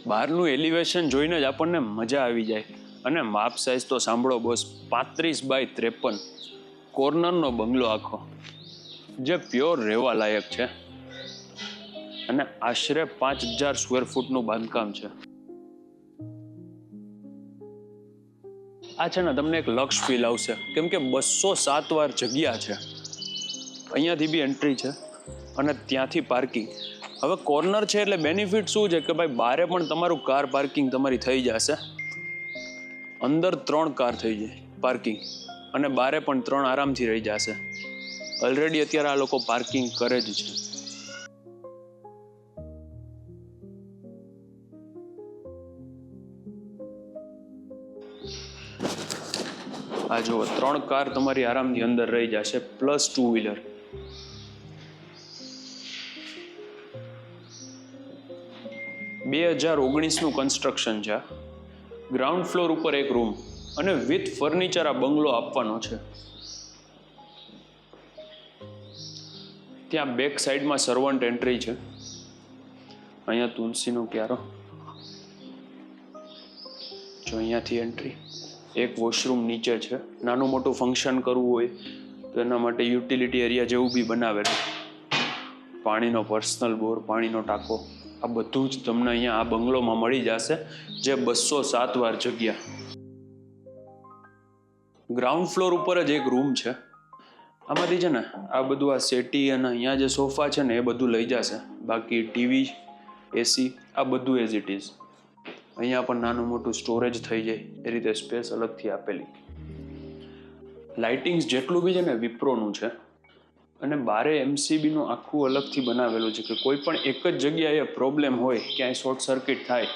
બહારનું એલિવેશન જોઈને જ આપણને મજા આવી જાય. અને માપ સાઇઝ તો સાંભળો બોસ, 35x53 કોર્નરનો બંગલો આખો, જે પ્યોર રહેવા લાયક છે. અને આશરે 5000 સ્ક્વેર ફૂટનું બાંધકામ છે. આ છે ને તમને એક લક્ષ ફીલ આવશે, કેમ કે 207 વાર જગ્યા છે. અહીંયાથી બી એન્ટ્રી છે અને ત્યાંથી પાર્કિંગ. હવે કોર્નર છે એટલે બેનિફિટ શું છે કે ભાઈ બારે પણ તમારું કાર પાર્કિંગ તમારી થઈ જશે. અંદર 3 કાર થઈ જાય પાર્કિંગ, અને બારે પણ 3 આરામથી રહી જશે. ઓલરેડી અત્યારે આ લોકો પાર્કિંગ કરે જ છે. આ જુઓ, 3 કાર તમારી આરામથી અંદર રહી જશે, પ્લસ 2 વ્હીલર. નું કન્સ્ટ્રક્શન છે. ગ્રાઉન્ડ ફ્લોર ઉપર એક રૂમ અને વિથ ફર્નિચર આ બંગલો આપવાનો છે. ત્યાં બેક સાઈડમાં સર્વન્ટ એન્ટ્રી છે. અહીંયા તુલસીનો ક્યારો, જો અહીંયાથી એન્ટ્રી. એક વોશરૂમ નીચે છે. નાનું મોટું ફંક્શન કરવું હોય તો એના માટે યુટિલિટી એરિયા જેવું બી બનાવેલું. પાણીનો પર્સનલ બોર, પાણીનો ટાંકો, આ બધું જ તમને અહીંયા આ બંગલોમાં મળી જશે, જે 207 વાર જગ્યા. ગ્રાઉન્ડ ફ્લોર ઉપર જ એક રૂમ છે. આમાંથી છે ને આ બધું આ સેટી અને અહીંયા જે સોફા છે ને એ બધું લઈ જશે. બાકી ટીવી, એસી આ બધું એઝ ઇટ ઇઝ. અહીંયા પણ નાનું મોટું સ્ટોરેજ થઈ જાય એ રીતે સ્પેસ અલગથી આપેલી. લાઇટિંગ્સ જેટલું બી છે ને વિપ્રોનું છે. અને બારે એમસીબીનું આખું અલગથી બનાવેલું છે કે કોઈ પણ એક જ જગ્યાએ પ્રોબ્લેમ હોય, ક્યાંય શોર્ટ સર્કિટ થાય.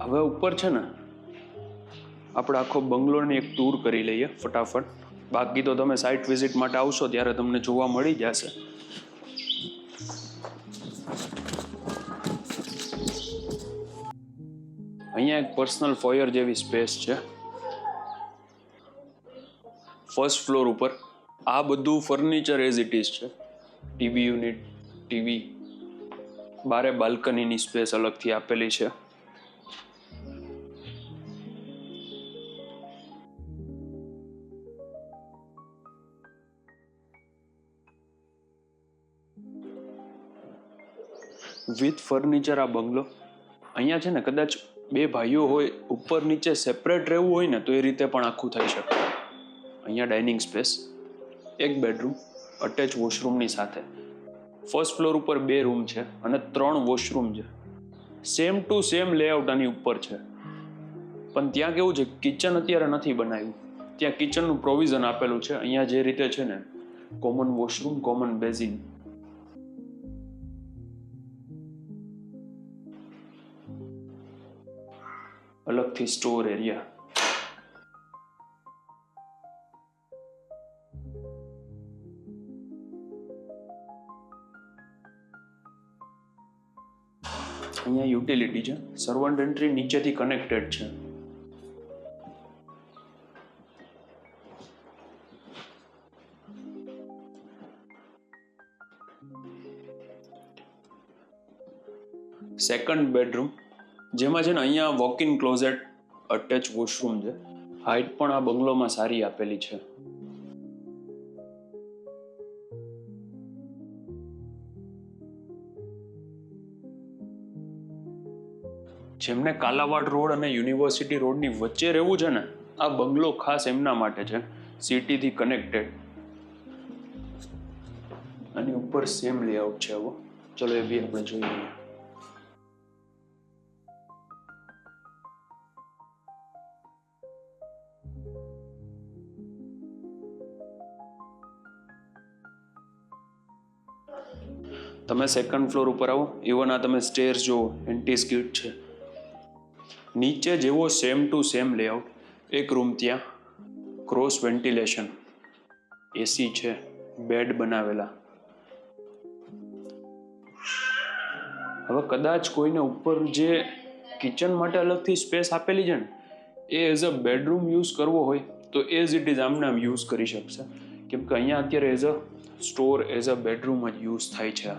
હવે ઉપર છે ને આપણે આખો બંગલોની એક ટૂર કરી લઈએ ફટાફટ. બાકી તો તમે સાઇટ વિઝિટ માટે આવશો ત્યારે તમને જોવા મળી જશે. અહીંયા એક પર્સનલ ફોયર જેવી સ્પેસ છે. ફર્સ્ટ ફ્લોર ઉપર આ બધું ફર્નિચર એઝ ઇટ ઇઝ છે. ટીવી યુનિટ, ટીવી, બારે બાલ્કનીની સ્પેસ અલગથી આપેલી છે. વિથ ફર્નિચર આ બંગલો. અહીંયા છે ને કદાચ 2 ભાઈઓ હોય, ઉપર નીચે સેપરેટ રહેવું હોય ને તો એ રીતે પણ આખું થઈ શકે. અહીંયા ડાઇનિંગ સ્પેસ, એક બેડરૂમ, અટેચ વોશરૂમની સાથે. ફર્સ્ટ ફ્લોર ઉપર 2 રૂમ છે અને 3 વોશરૂમ છે. સેમ ટુ સેમ લેઆઉટ આની ઉપર છે. પણ ત્યાં કેવું છે, કિચન અત્યારે નથી બનાવ્યું. ત્યાં કિચનનું પ્રોવિઝન આપેલું છે. અહીંયા જે રીતે છે ને કોમન વોશરૂમ, કોમન બેઝિન. અલગથી સ્ટોર એરિયા. અહીંયા યુટિલિટી છે. સર્વન્ટ એન્ટ્રી નીચેથી કનેક્ટેડ છે. સેકન્ડ બેડરૂમ, જેમાં છે ને અહીંયા walk in closet, attach washroom છે. હાઇટ પણ આ બંગલોમાં સારી આપેલી છે. જેમને કાલાવાડ રોડ અને યુનિવર્સિટી રોડની વચ્ચે રહેવું છે ને, આ બંગલો ખાસ એમના માટે છે. સિટીથી કનેક્ટેડ. આની ઉપર સેમ લેઆઉટ છે. આવો ચલો એ બી આપણે જોઈ લઈએ. તમે સેકન્ડ ફ્લોર ઉપર આવો. ઇવન આ તમે સ્ટેર્સ જુઓ, એન્ટી સ્કીડ છે. નીચે જેવો સેમ ટુ સેમ લેઆઉટ. એક રૂમ ત્યાં, ક્રોસ વેન્ટિલેશન, એસી છે, બેડ બનાવેલા. હવે કદાચ કોઈને ઉપર જે કિચન માટે અલગથી સ્પેસ આપેલી છે ને, એ એઝ અ બેડરૂમ યુઝ કરવો હોય તો એઝ ઇટ ઇઝ આમને આમ યુઝ કરી શકશે, કેમ કે અહીંયા અત્યારે as a store as a bedroom જ યુઝ થાય છે.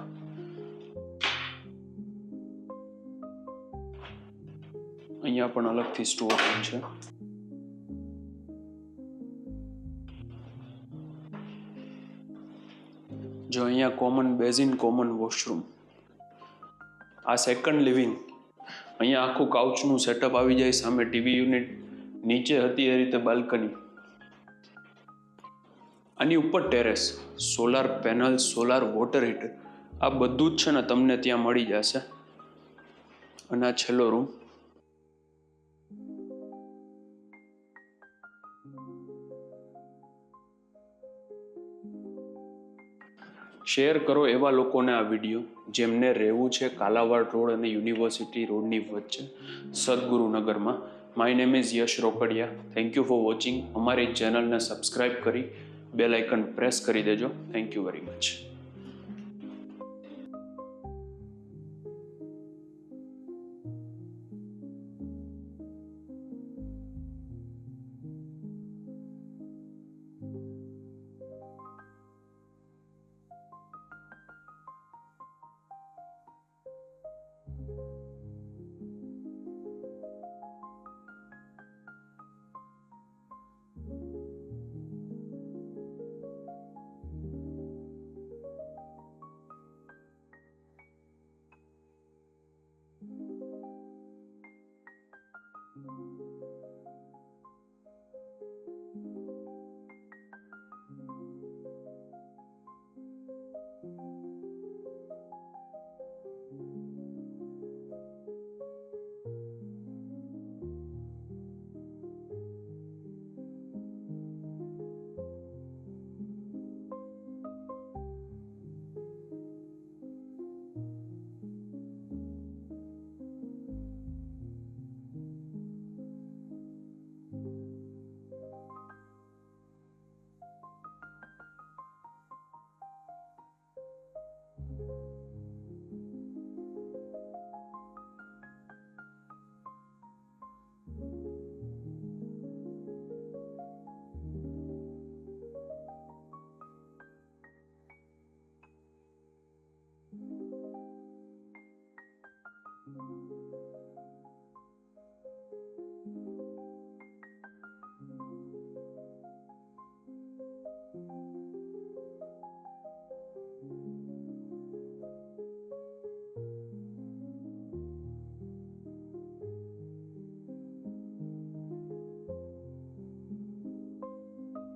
અહીંયા પણ અલગથી સ્ટોર રૂમ છે. જો અહીંયા કોમન બેઝિન, કોમન વોશરૂમ. આ સેકન્ડ લિવિંગ. અહીંયા આખું કાઉચનું સેટઅપ આવી જાય, સામે ટીવી યુનિટ, નીચે હતી એ રીતે બાલ્કની. આની ઉપર terrace, solar panel, solar water heater, આ બધું જ છે ને તમને ત્યાં મળી જશે. અને આ છેલ્લો રૂમ. શેર કરો એવા લોકોને આ વિડીયો જેમને રહેવું છે કાલાવાડ રોડ અને યુનિવર્સિટી રોડની વચ્ચે, સદગુરુનગરમાં. My name is Yash Rokadia. Thank you for watching. અમારી ચેનલને સબસ્ક્રાઈબ કરી બેલ આઇકન પ્રેસ કરી દેજો. Thank you very much.